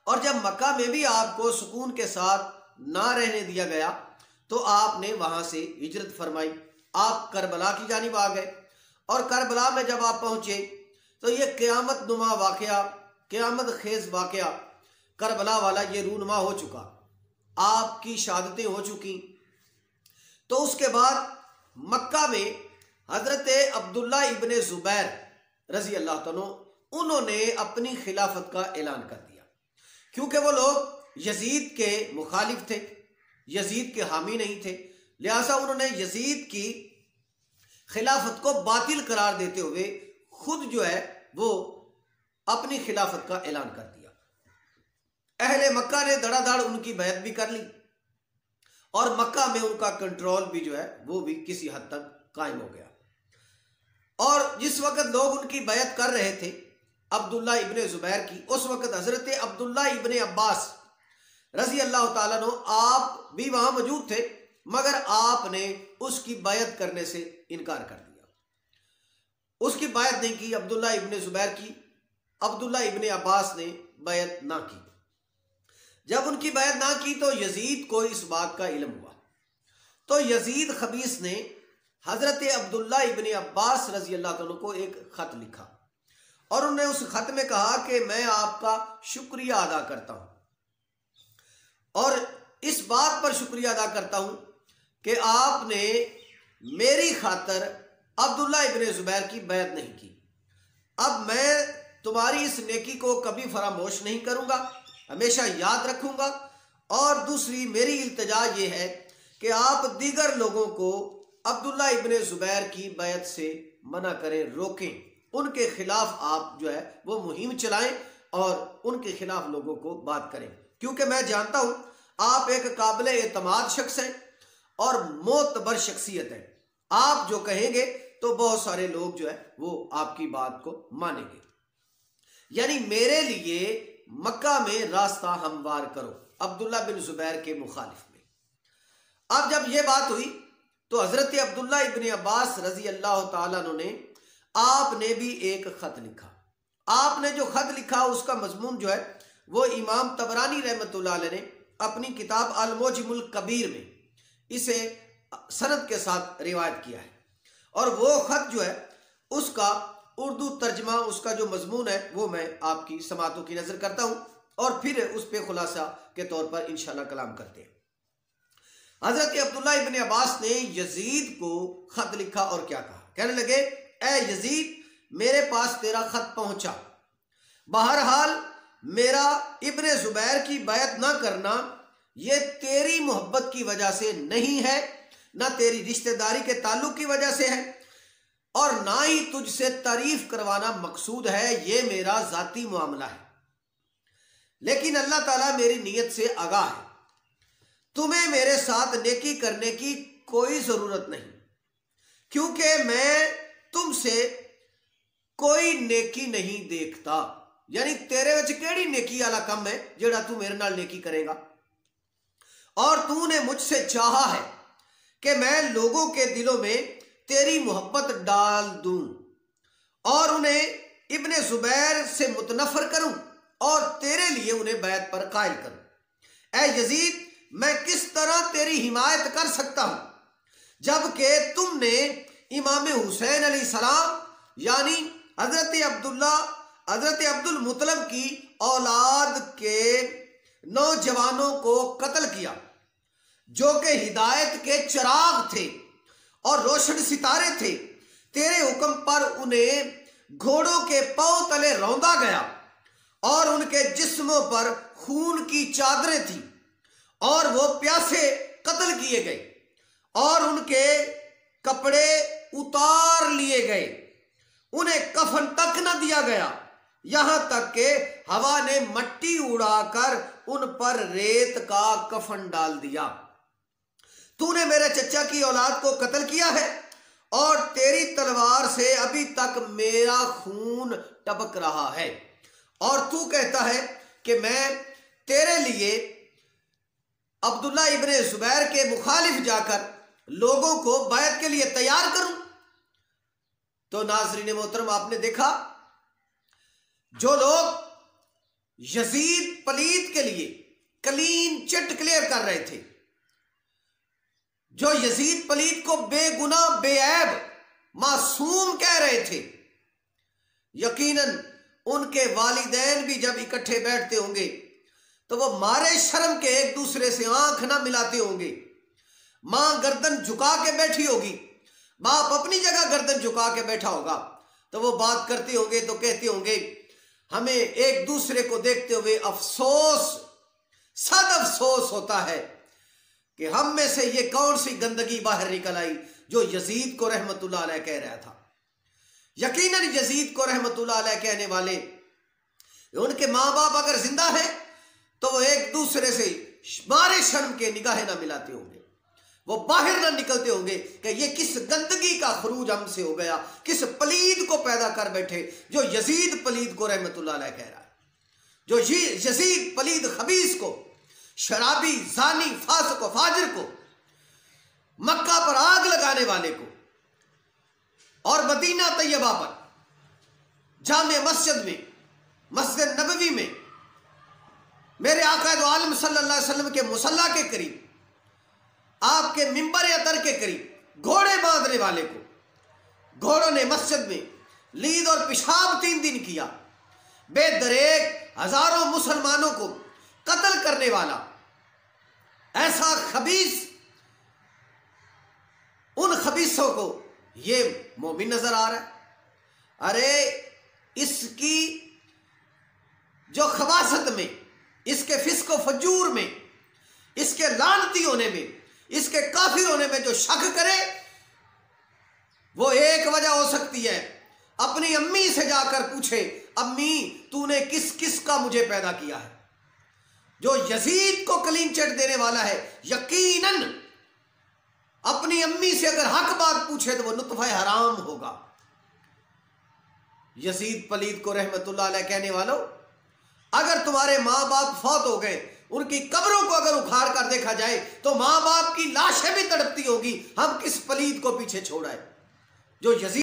और जब मक्का में भी आपको सुकून के साथ ना रहने दिया गया तो आपने वहां से हिजरत फरमाई, आप करबला की जानिब आ गए। और करबला में जब आप पहुंचे तो ये क़यामत नुमा वाक़या, क़यामत खेज वाक़या करबला वाला ये रूनुमा हो चुका, आपकी शहादतें हो चुकी। तो उसके बाद मक्का में हजरत अब्दुल्ला इब्ने ज़ुबैर रजी अल्लाह तआला उन्होंने अपनी खिलाफत का ऐलान कर दिया, क्योंकि वो लोग यजीद के मुखालिफ थे, यजीद के हामी नहीं थे। लिहाजा उन्होंने यजीद की खिलाफत को बातिल करार देते हुए खुद जो है वो अपनी खिलाफत का ऐलान कर दिया। अहले मक्का ने धड़ाधड़ उनकी बैत भी कर ली और मक्का में उनका कंट्रोल भी जो है वो भी किसी हद तक कायम हो गया। और जिस वक्त लोग उनकी बैत कर रहे थे अब्दुल्ला इब्ने ज़ुबैर की, उस वक्त हजरत अब्दुल्ला इब्ने अब्बास रजी अल्लाह ताला अन्हु आप भी वहां मौजूद थे, मगर आपने उसकी बैत करने से इनकार कर दिया, उसकी बैत नहीं की। अब्दुल्ला इब्ने ज़ुबैर की, अब्दुल्ला इब्ने अब्बास ने बैत ना की। जब उनकी बैत ना की तो यजीद को इस बात का इल्म हुआ, तो यजीद खबीस ने हजरत अब्दुल्ला इब्ने अब्बास रजी अल्लाह तआला को एक खत लिखा और उन्होंने उस खत में कहा कि मैं आपका शुक्रिया अदा करता हूं और इस बात पर शुक्रिया अदा करता हूं कि आपने मेरी खातर अब्दुल्ला इब्ने ज़ुबैर की बैत नहीं की। अब मैं तुम्हारी इस नेकी को कभी फरामोश नहीं करूंगा, हमेशा याद रखूंगा। और दूसरी मेरी इल्तिजा ये है कि आप दीगर लोगों को अब्दुल्ला इब्ने ज़ुबैर की बैत से मना करें, रोकें, उनके खिलाफ आप जो है वो मुहिम चलाएं और उनके खिलाफ लोगों को बात करें, क्योंकि मैं जानता हूं आप एक काबिल एतमाद शख्स हैं और मोतबर शख्सियत है। आप जो कहेंगे तो बहुत सारे लोग जो है वो आपकी बात को मानेंगे। यानी मेरे लिए मक्का में रास्ता हमवार करो, अब्दुल्ला बिन ज़ुबैर के मुखालिफ में। अब जब यह बात हुई तो हजरत अब्दुल्ला इब्ने अब्बास रजी अल्लाह ताला अन्हु ने आपने भी एक खत लिखा। आपने जो खत लिखा उसका मजमून जो है वो इमाम तबरानी रहमतुल्लाह अलैह ने अपनी किताब अल मुअज्जमुल कबीर में इसे सनद के साथ रिवायत किया है। और वो खत जो है उसका उर्दू तर्जमा, उसका जो मजमून है वो मैं आपकी समातों की नजर करता हूं और फिर उस पर खुलासा के तौर पर इंशाल्लाह कलाम करते हैं। हजरत अब्दुल्ला इब्ने अब्बास ने यजीद को खत लिखा और क्या कहा, कहने लगे, ए यजीद, मेरे पास तेरा खत पहुंचा। बहरहाल मेरा इब्ने ज़ुबैर की बैत ना करना ये तेरी मोहब्बत की वजह से नहीं है, ना तेरी रिश्तेदारी के ताल्लुक की वजह से है और ना ही तुझसे तारीफ करवाना मकसूद है, ये मेरा जाती मामला है। लेकिन अल्लाह ताला मेरी नीयत से आगाह है, तुम्हें मेरे साथ नेकी करने की कोई जरूरत नहीं, क्योंकि मैं तुमसे कोई नेकी नहीं देखता। यानी तेरे विच केड़ी नेकी वाला कम है जेड़ा तू मेरे नाल नेकी करेगा। और तूने मुझसे चाहा है कि मैं लोगों के दिलों में तेरी मोहब्बत डाल दूं और उन्हें इब्ने ज़ुबैर से मुतनफर करूं और तेरे लिए उन्हें बैत पर कायल करूं। ए यजीद, मैं किस तरह तेरी हिमायत कर सकता हूं जबकि तुमने इमाम हुसैन अलैहिस्सलाम यानी हजरत अब्दुल मुत्तलिब की औलाद के नौजवानों को कत्ल किया जो कि हिदायत के चिराग थे और रोशन सितारे थे। तेरे हुक्म पर उन्हें घोड़ों के पांव तले रौंदा गया और उनके जिस्मों पर खून की चादरें थी और वो प्यासे कत्ल किए गए और उनके कपड़े उतार लिए गए, उन्हें कफन तक न दिया गया, यहां तक कि हवा ने मट्टी उड़ाकर उन पर रेत का कफन डाल दिया। तूने मेरे चचा की औलाद को कत्ल किया है और तेरी तलवार से अभी तक मेरा खून टपक रहा है और तू कहता है कि मैं तेरे लिए अब्दुल्ला इब्ने ज़ुबैर के मुखालिफ जाकर लोगों को बैत के लिए तैयार करूं। तो नाज़रीन मोहतरम, आपने देखा जो लोग यजीद पलीद के लिए क्लीन चिट क्लियर कर रहे थे। जो यजीद पलीद को बेगुनाह बेऐब मासूम कह रहे थे, यकीनन उनके वालिदैन भी जब इकट्ठे बैठते होंगे तो वो मारे शर्म के एक दूसरे से आंख ना मिलाते होंगे। मां गर्दन झुका के बैठी होगी, बाप अपनी जगह गर्दन झुका के बैठा होगा, तो वो बात करते होंगे तो कहते होंगे हमें एक दूसरे को देखते हुए अफसोस, सद अफसोस होता है कि हम में से ये कौन सी गंदगी बाहर निकल आई जो यजीद को रहमतुल्लाह अलैह कह रहा था। यकीनन यजीद को रहमतुल्लाह अलैह कहने वाले उनके माँ बाप अगर जिंदा है तो वो एक दूसरे से मारे शर्म के निगाहें ना मिलाते होंगे, वो बाहर ना निकलते होंगे कि ये किस गंदगी का खरूज हमसे हो गया, किस पलीद को पैदा कर बैठे जो यजीद पलीद को रहमतुल्लाह अलैह कह रहा है। जो यजीद पलीद खबीस को, शराबी जानी फासिक व फाजिर को, मक्का पर आग लगाने वाले को और मदीना तैयबा पर जामे मस्जिद में, मस्जिद नबवी में मेरे आका दो आलम सल्लल्लाहु अलैहि वसल्लम के मुसल्ला के करीब, आपके मिंबर अतर के करीब घोड़े बांधने वाले को घोड़ों ने मस्जिद में लीद और पेशाब 3 दिन किया, बेदरेक हजारों मुसलमानों को कत्ल करने वाला ऐसा खबीस, उन खबीसों को ये मोमिन नजर आ रहा है। अरे इसकी जो खबासत में, इसके फिस्को फजूर में, इसके लानती होने में, इसके काफिर होने में जो शक करे, वो एक वजह हो सकती है, अपनी अम्मी से जाकर पूछे अम्मी तूने किस किस का मुझे पैदा किया है। जो यजीद को क्लीन चिट देने वाला है, यकीनन अपनी अम्मी से अगर हक बात पूछे तो वो नुत्फा हराम होगा। यजीद पलीद को रहमतुल्लाह अलैह कहने वालों, अगर तुम्हारे माँ बाप फौत हो गए, उनकी कब्रों को अगर उखाड़ कर देखा जाए तो माँ बाप की लाशें भी तड़पती होगी, हम किस पलीद को पीछे छोड़ाए। जो यजीद